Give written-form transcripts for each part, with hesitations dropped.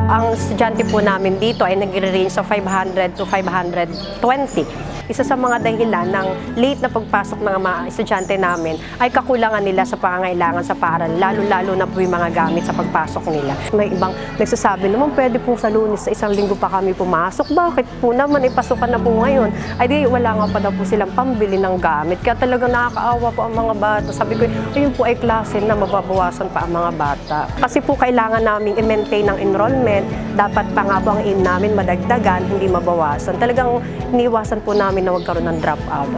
Ang estudyante po namin dito ay nagre-range sa 500 to 520. Isa sa mga dahilan ng late na pagpasok ng mga estudyante namin ay kakulangan nila sa pangangailangan sa paaralan, lalo-lalo na po yung mga gamit sa pagpasok nila. May ibang nagsasabi naman, pwede po sa Lunes sa isang linggo pa kami pumasok. Bakit po naman, ipasukan na po ngayon? Ay di, wala nga pa daw po silang pambili ng gamit. Kaya talagang nakakaawa po ang mga bata. Sabi ko, ayun po ay klase na mababawasan pa ang mga bata. Kasi po kailangan namin i-maintain ang enrollment. Dapat pa nga po ang aim namin madagdagan, hindi mabawasan. Talagang iniwasan po namin na magkaroon ng drop-out.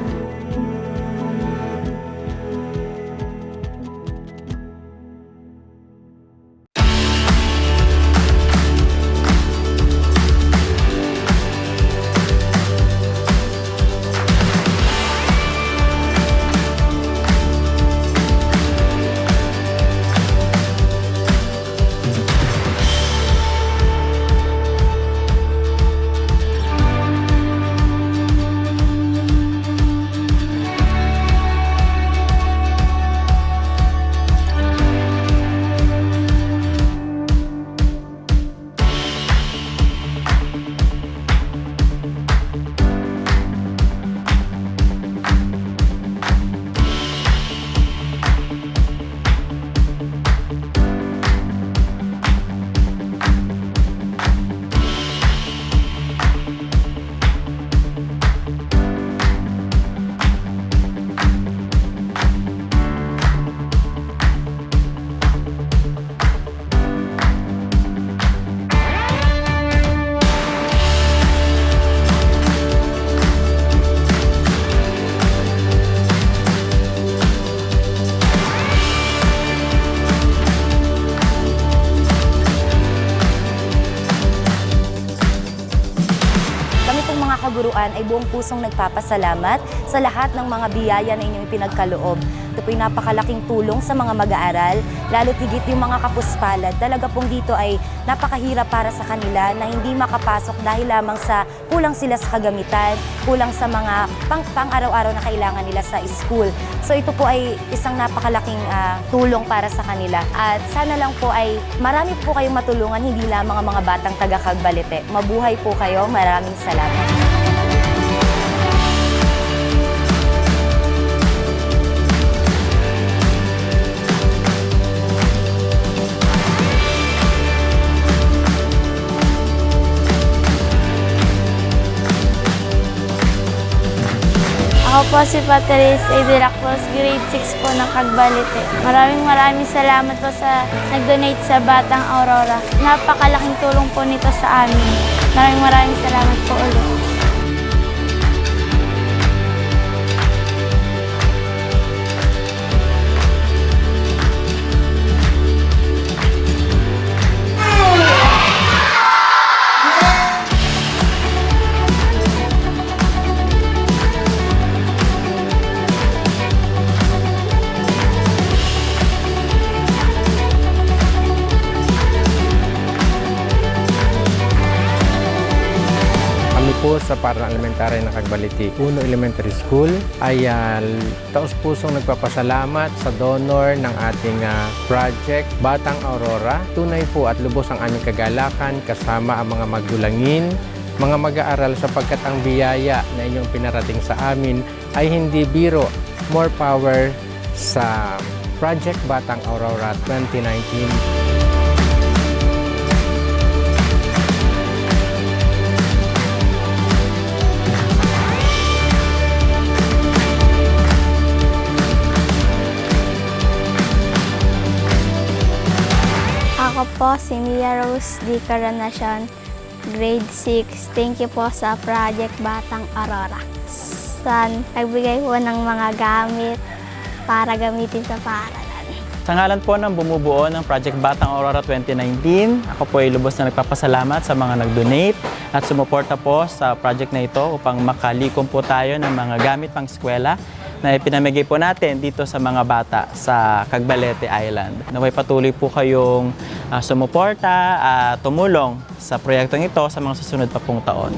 Kaguruan ay buong pusong nagpapasalamat sa lahat ng mga biyaya na inyong pinagkaloob. Ito po'y napakalaking tulong sa mga mag-aaral, lalo't higit yung mga kapuspalad. Talaga pong dito ay napakahirap para sa kanila na hindi makapasok dahil lamang sa kulang sila sa kagamitan, kulang sa mga pang-araw-araw na kailangan nila sa school. So ito po ay isang napakalaking tulong para sa kanila. At sana lang po ay marami po kayong matulungan, hindi lamang ang mga batang taga-Cagbalite. Mabuhay po kayo. Maraming salamat. Ako po si Patrice Idiraclos, grade 6 po ng Cagbalite. Maraming salamat po sa nag-donate sa Batang Aurora. Napakalaking tulong po nito sa amin. Maraming salamat po ulit. Po sa Paaralan Elementary ng Cagbalite 1 Elementary School ay taos-pusong nagpapasalamat sa donor ng ating project Batang Aurora. Tunay po at lubos ang aming kagalakan kasama ang mga magulangin, mga mag-aaral sapagkat ang biyaya na inyong pinarating sa amin ay hindi biro. More power sa Project Batang Aurora 2019. Ako po si Mia Rose D. Caranacion, grade 6. Thank you po sa Project Batang Aurora. Nagbigay po ng mga gamit para gamitin sa paaralan. Sa ngalan po ng bumubuo ng Project Batang Aurora 2019, ako po ay lubos na nagpapasalamat sa mga nag-donate at sumuporta po sa project na ito upang makalikom po tayo ng mga gamit pang eskwela na ipinamigay po natin dito sa mga bata sa Cagbalite Island. Naway patuloy po kayong sumuporta at tumulong sa proyektong ito sa mga susunod pa pong taon.